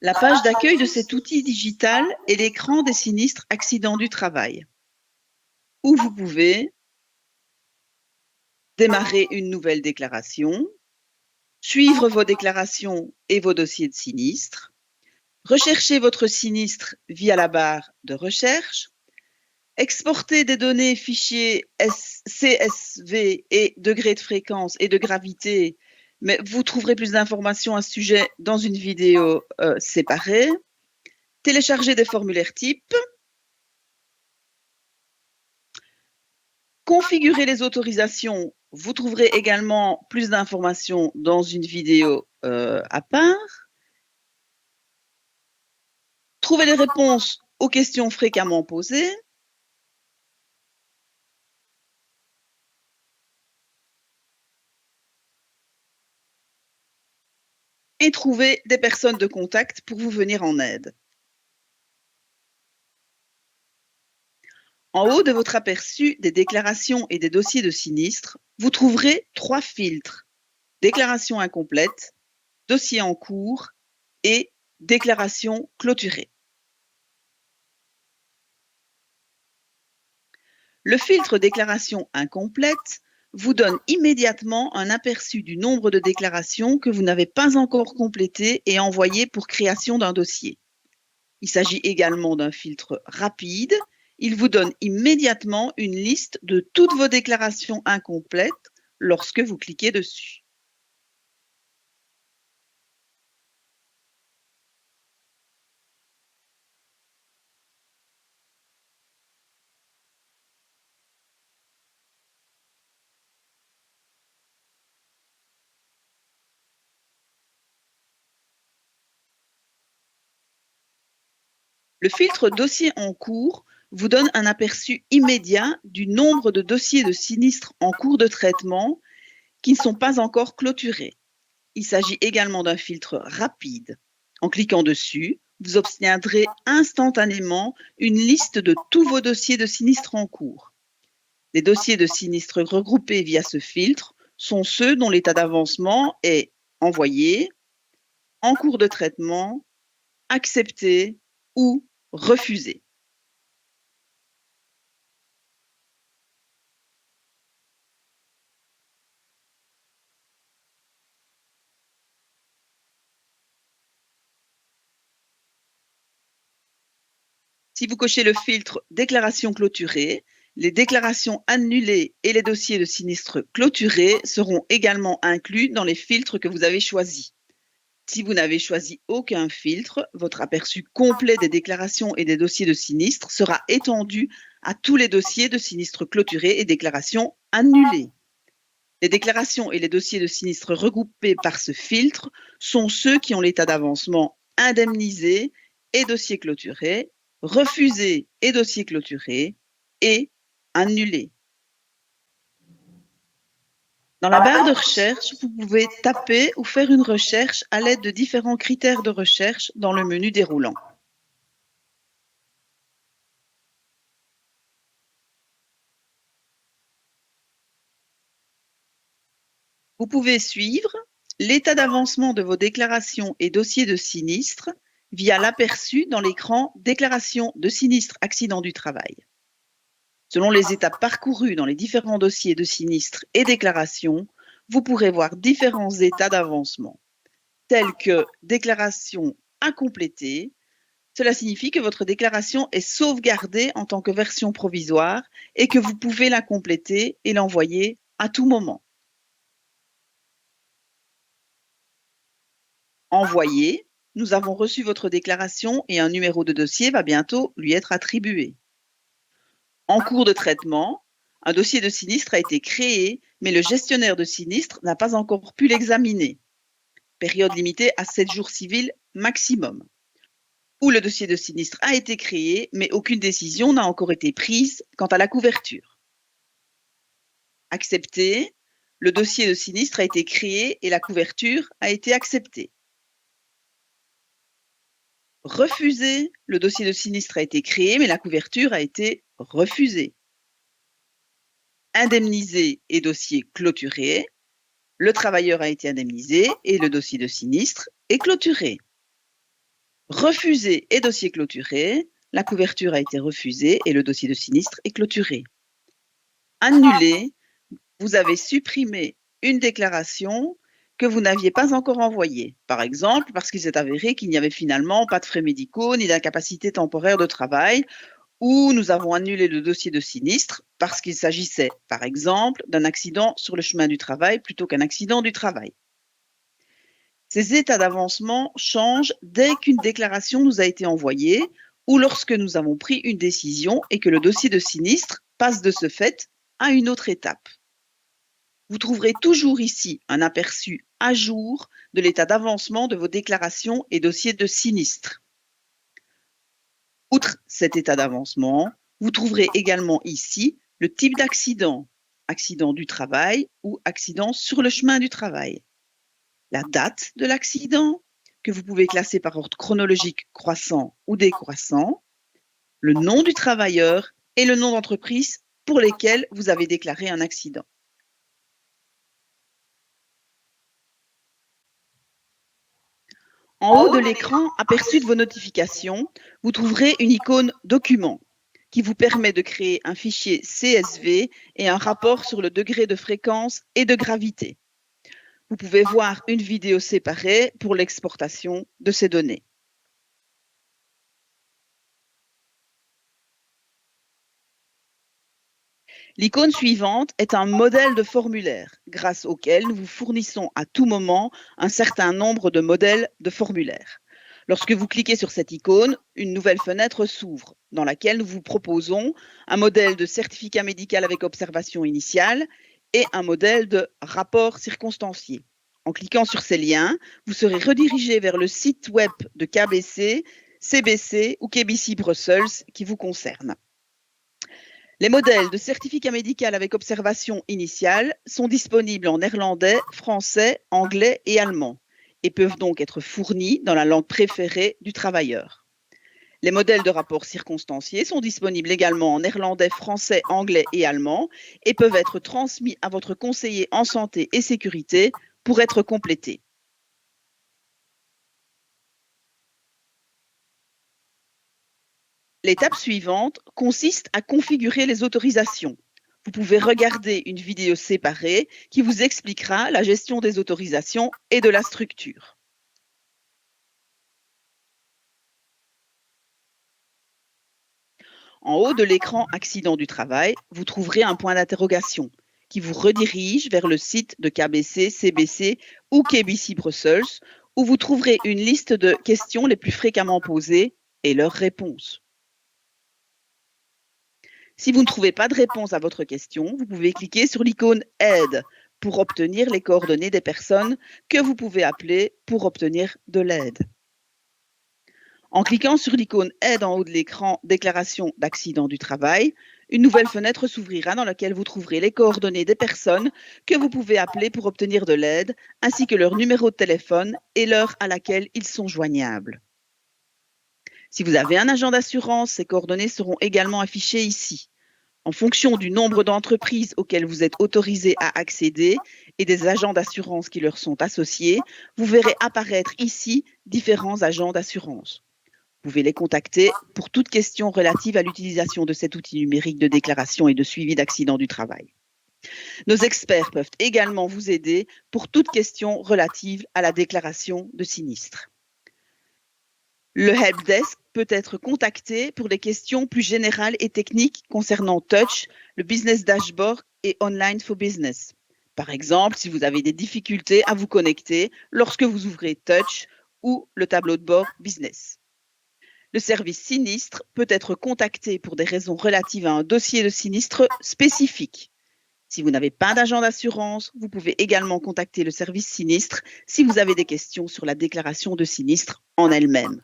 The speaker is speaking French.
La page d'accueil de cet outil digital est l'écran des sinistres accidents du travail, où vous pouvez démarrer une nouvelle déclaration, suivre vos déclarations et vos dossiers de sinistre, rechercher votre sinistre via la barre de recherche, exporter des données fichiers CSV et degrés de fréquence et de gravité, mais vous trouverez plus d'informations à ce sujet dans une vidéo séparée. Télécharger des formulaires types, configurer les autorisations, vous trouverez également plus d'informations dans une vidéo à part. Trouver les réponses aux questions fréquemment posées. Et trouver des personnes de contact pour vous venir en aide. En haut de votre aperçu des déclarations et des dossiers de sinistre, vous trouverez 3 filtres: déclaration incomplète, dossier en cours et déclaration clôturée. Le filtre déclaration incomplète vous donne immédiatement un aperçu du nombre de déclarations que vous n'avez pas encore complétées et envoyées pour création d'un dossier. Il s'agit également d'un filtre rapide. Il vous donne immédiatement une liste de toutes vos déclarations incomplètes lorsque vous cliquez dessus. Le filtre dossier en cours vous donne un aperçu immédiat du nombre de dossiers de sinistres en cours de traitement qui ne sont pas encore clôturés. Il s'agit également d'un filtre rapide. En cliquant dessus, vous obtiendrez instantanément une liste de tous vos dossiers de sinistres en cours. Les dossiers de sinistres regroupés via ce filtre sont ceux dont l'état d'avancement est envoyé, en cours de traitement, accepté ou refusé. Si vous cochez le filtre déclaration clôturée, les déclarations annulées et les dossiers de sinistres clôturés seront également inclus dans les filtres que vous avez choisis. Si vous n'avez choisi aucun filtre, votre aperçu complet des déclarations et des dossiers de sinistres sera étendu à tous les dossiers de sinistres clôturés et déclarations annulées. Les déclarations et les dossiers de sinistres regroupés par ce filtre sont ceux qui ont l'état d'avancement indemnisé et dossier clôturé, refusé et dossier clôturé et annulé. Dans la barre de recherche, vous pouvez taper ou faire une recherche à l'aide de différents critères de recherche dans le menu déroulant. Vous pouvez suivre l'état d'avancement de vos déclarations et dossiers de sinistre via l'aperçu dans l'écran Déclaration de sinistre accident du travail. Selon les étapes parcourues dans les différents dossiers de sinistre et déclarations, vous pourrez voir différents états d'avancement, tels que déclaration incomplétée. Cela signifie que votre déclaration est sauvegardée en tant que version provisoire et que vous pouvez la compléter et l'envoyer à tout moment. Envoyé, nous avons reçu votre déclaration et un numéro de dossier va bientôt lui être attribué. En cours de traitement, un dossier de sinistre a été créé, mais le gestionnaire de sinistre n'a pas encore pu l'examiner. Période limitée à 7 jours civils maximum. Ou le dossier de sinistre a été créé, mais aucune décision n'a encore été prise quant à la couverture. Accepté, le dossier de sinistre a été créé et la couverture a été acceptée. Refusé, le dossier de sinistre a été créé, mais la couverture a été refusée. Indemnisé et dossier clôturé, le travailleur a été indemnisé et le dossier de sinistre est clôturé. Refusé et dossier clôturé, la couverture a été refusée et le dossier de sinistre est clôturé. Annulé, vous avez supprimé une déclaration que vous n'aviez pas encore envoyée. Par exemple, parce qu'il s'est avéré qu'il n'y avait finalement pas de frais médicaux ni d'incapacité temporaire de travail, ou nous avons annulé le dossier de sinistre parce qu'il s'agissait, par exemple, d'un accident sur le chemin du travail plutôt qu'un accident du travail. Ces états d'avancement changent dès qu'une déclaration nous a été envoyée ou lorsque nous avons pris une décision et que le dossier de sinistre passe de ce fait à une autre étape. Vous trouverez toujours ici un aperçu à jour de l'état d'avancement de vos déclarations et dossiers de sinistre. Outre cet état d'avancement, vous trouverez également ici le type d'accident, accident du travail ou accident sur le chemin du travail, la date de l'accident, que vous pouvez classer par ordre chronologique croissant ou décroissant, le nom du travailleur et le nom d'entreprise pour lesquels vous avez déclaré un accident. En haut de l'écran, aperçu de vos notifications, vous trouverez une icône Document qui vous permet de créer un fichier CSV et un rapport sur le degré de fréquence et de gravité. Vous pouvez voir une vidéo séparée pour l'exportation de ces données. L'icône suivante est un modèle de formulaire grâce auquel nous vous fournissons à tout moment un certain nombre de modèles de formulaires. Lorsque vous cliquez sur cette icône, une nouvelle fenêtre s'ouvre dans laquelle nous vous proposons un modèle de certificat médical avec observation initiale et un modèle de rapport circonstancié. En cliquant sur ces liens, vous serez redirigé vers le site web de KBC, CBC ou KBC Brussels qui vous concerne. Les modèles de certificat médical avec observation initiale sont disponibles en néerlandais, français, anglais et allemand et peuvent donc être fournis dans la langue préférée du travailleur. Les modèles de rapport circonstanciés sont disponibles également en néerlandais, français, anglais et allemand et peuvent être transmis à votre conseiller en santé et sécurité pour être complétés. L'étape suivante consiste à configurer les autorisations. Vous pouvez regarder une vidéo séparée qui vous expliquera la gestion des autorisations et de la structure. En haut de l'écran Accident du travail, vous trouverez un point d'interrogation qui vous redirige vers le site de KBC, CBC ou KBC Brussels où vous trouverez une liste de questions les plus fréquemment posées et leurs réponses. Si vous ne trouvez pas de réponse à votre question, vous pouvez cliquer sur l'icône Aide pour obtenir les coordonnées des personnes que vous pouvez appeler pour obtenir de l'aide. En cliquant sur l'icône Aide en haut de l'écran Déclaration d'accident du travail, une nouvelle fenêtre s'ouvrira dans laquelle vous trouverez les coordonnées des personnes que vous pouvez appeler pour obtenir de l'aide, ainsi que leur numéro de téléphone et l'heure à laquelle ils sont joignables. Si vous avez un agent d'assurance, ces coordonnées seront également affichées ici. En fonction du nombre d'entreprises auxquelles vous êtes autorisé à accéder et des agents d'assurance qui leur sont associés, vous verrez apparaître ici différents agents d'assurance. Vous pouvez les contacter pour toute question relative à l'utilisation de cet outil numérique de déclaration et de suivi d'accident du travail. Nos experts peuvent également vous aider pour toute question relative à la déclaration de sinistre. Le helpdesk peut être contacté pour des questions plus générales et techniques concernant Touch, le Business Dashboard et Online for Business. Par exemple, si vous avez des difficultés à vous connecter lorsque vous ouvrez Touch ou le tableau de bord Business. Le service sinistre peut être contacté pour des raisons relatives à un dossier de sinistre spécifique. Si vous n'avez pas d'agent d'assurance, vous pouvez également contacter le service sinistre si vous avez des questions sur la déclaration de sinistre en elle-même.